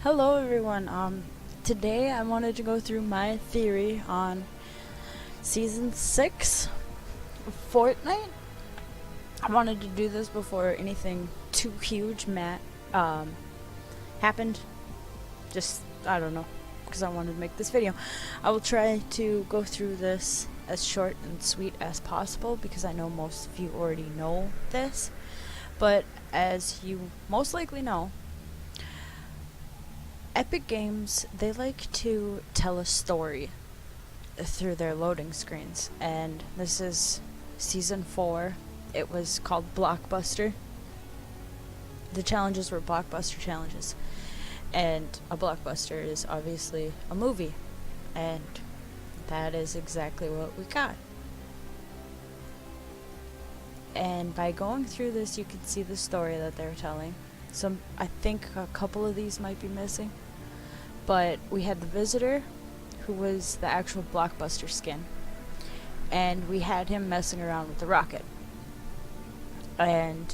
Hello everyone. Today I wanted to go through my theory on season 6 of Fortnite. I wanted to do this before anything too huge happened. I don't know, because I wanted to make this video. I will try to go through this as short and sweet as possible because I know most of you already know this. But as you most likely know, Epic Games, they like to tell a story through their loading screens, and this is season 4. It was called Blockbuster. The challenges were blockbuster challenges, and a blockbuster is obviously a movie, and that is exactly what we got. And by going through this, you can see the story that they're telling. I think a couple of these might be missing. But we had the Visitor, who was the actual Blockbuster skin. And we had him messing around with the rocket. And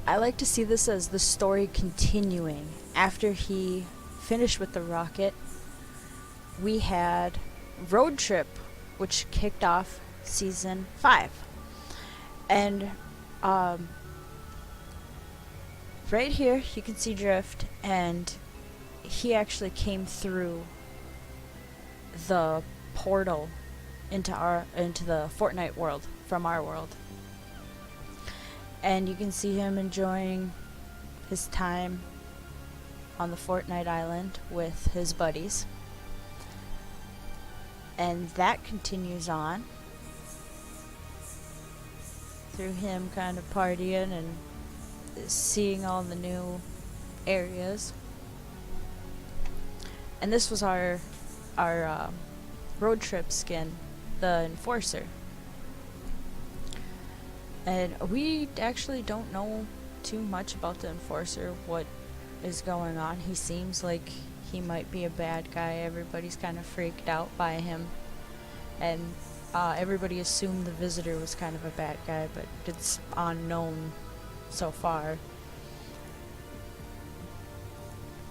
I like to see this as the story continuing. After he finished with the rocket, we had Road Trip, which kicked off season 5. And right here you can see Drift, and he actually came through the portal into the Fortnite world from our world. And you can see him enjoying his time on the Fortnite island with his buddies. And that continues on through him kind of partying and seeing all the new areas. And this was our Road Trip skin, the Enforcer. And we actually don't know too much about the Enforcer, what is going on. He seems like he might be a bad guy. Everybody's kind of freaked out by him. And everybody assumed the Visitor was kind of a bad guy, but it's unknown so far.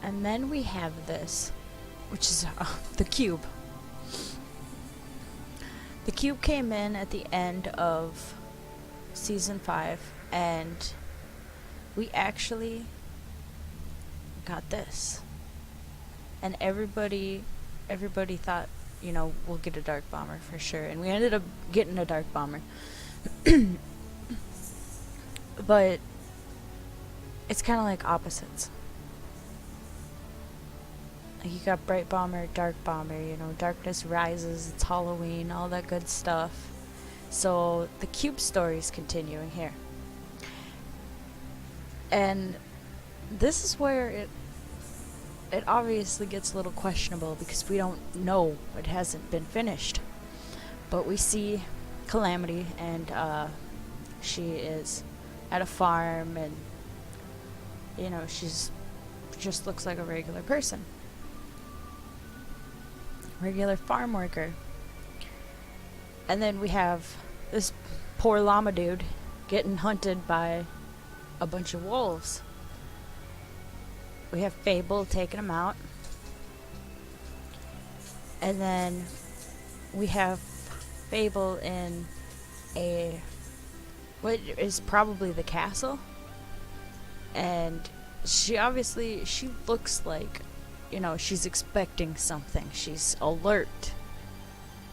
And then we have this, which is the Cube. The Cube came in at the end of season 5, and we actually got this. And everybody thought, you know, we'll get a Dark Bomber for sure, and we ended up getting a Dark Bomber. But it's kind of like opposites. You got Bright Bomber, Dark Bomber, you know, Darkness Rises, it's Halloween, all that good stuff. So the Cube story is continuing here. And this is where it obviously gets a little questionable because we don't know, it hasn't been finished. But we see Calamity, and she is at a farm, and you know, she's just looks like a regular person. Regular farm worker. And then we have this poor llama dude getting hunted by a bunch of wolves. We have Fable taking him out. And then we have Fable in what is probably the castle. And she looks like, you know, she's expecting something. She's alert.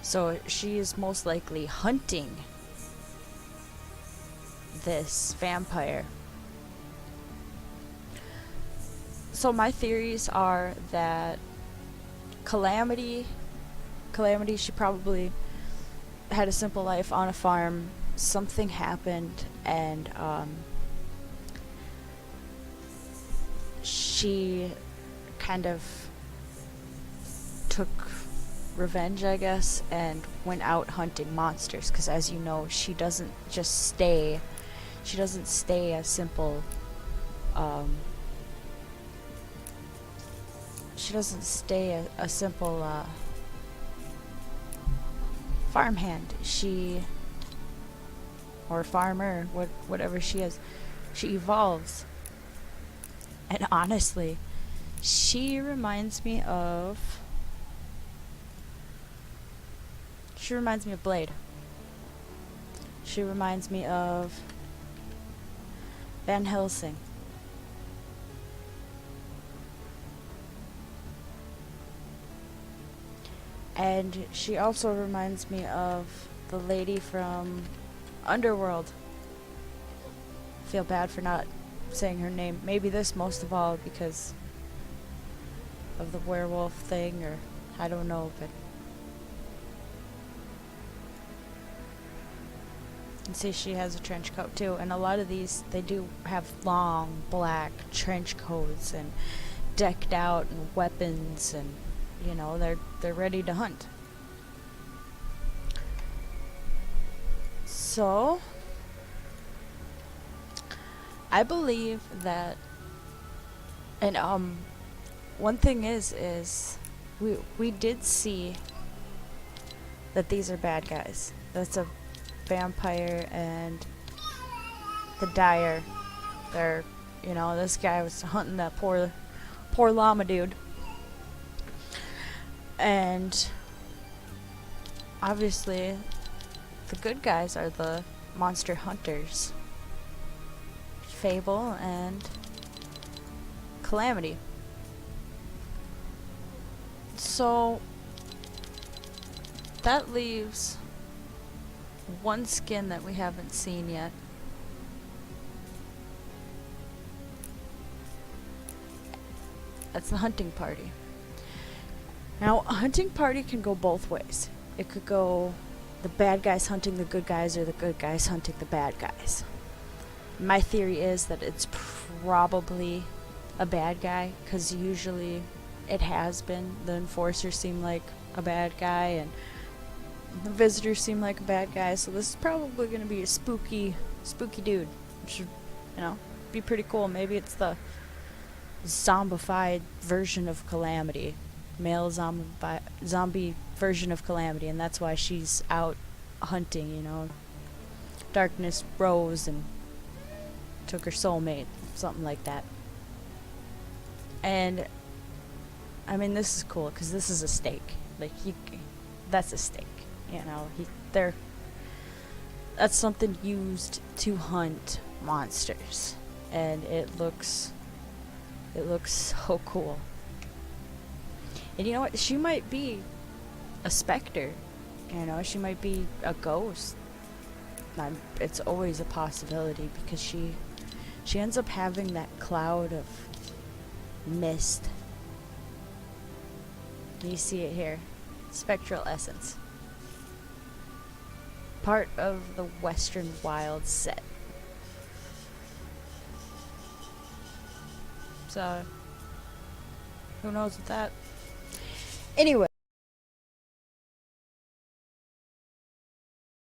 So she is most likely hunting this vampire. So my theories are that Calamity, she probably had a simple life on a farm. Something happened, and she kind of took revenge, I guess, and went out hunting monsters, because as you know, she doesn't stay a simple farmhand. Or farmer, whatever she is, she evolves. And honestly, she reminds me of Blade. She reminds me of Van Helsing. And she also reminds me of the lady from Underworld. Feel bad for not saying her name. Maybe this most of all because of the werewolf thing, or I don't know, but you see she has a trench coat too, and a lot of these, they do have long black trench coats and decked out and weapons, and you know, they're ready to hunt. So I believe that, and one thing is we did see that these are bad guys. That's a vampire and the dyer. They're, you know, this guy was hunting that poor llama dude. And obviously the good guys are the monster hunters. Fable and Calamity. So that leaves one skin that we haven't seen yet. That's the hunting party. Now, a hunting party can go both ways. It could go the bad guys hunting the good guys, or the good guys hunting the bad guys. My theory is that it's probably a bad guy, because usually it has been. The enforcers seem like a bad guy, and the visitors seem like a bad guy, so this is probably going to be a spooky dude, which should, you know, be pretty cool. Maybe it's the zombified version of Calamity, male zombie version of Calamity, and that's why she's out hunting, you know. Darkness rose and took her soulmate, something like that. And I mean, this is cool because this is a stake. Like, that's a stake, you know. That's something used to hunt monsters, and it looks so cool. And you know what? She might be a specter. You know, she might be a ghost. It's always a possibility, because she ends up having that cloud of mist. You see it here. Spectral essence. Part of the Western Wild set. So, who knows with that? Anyway.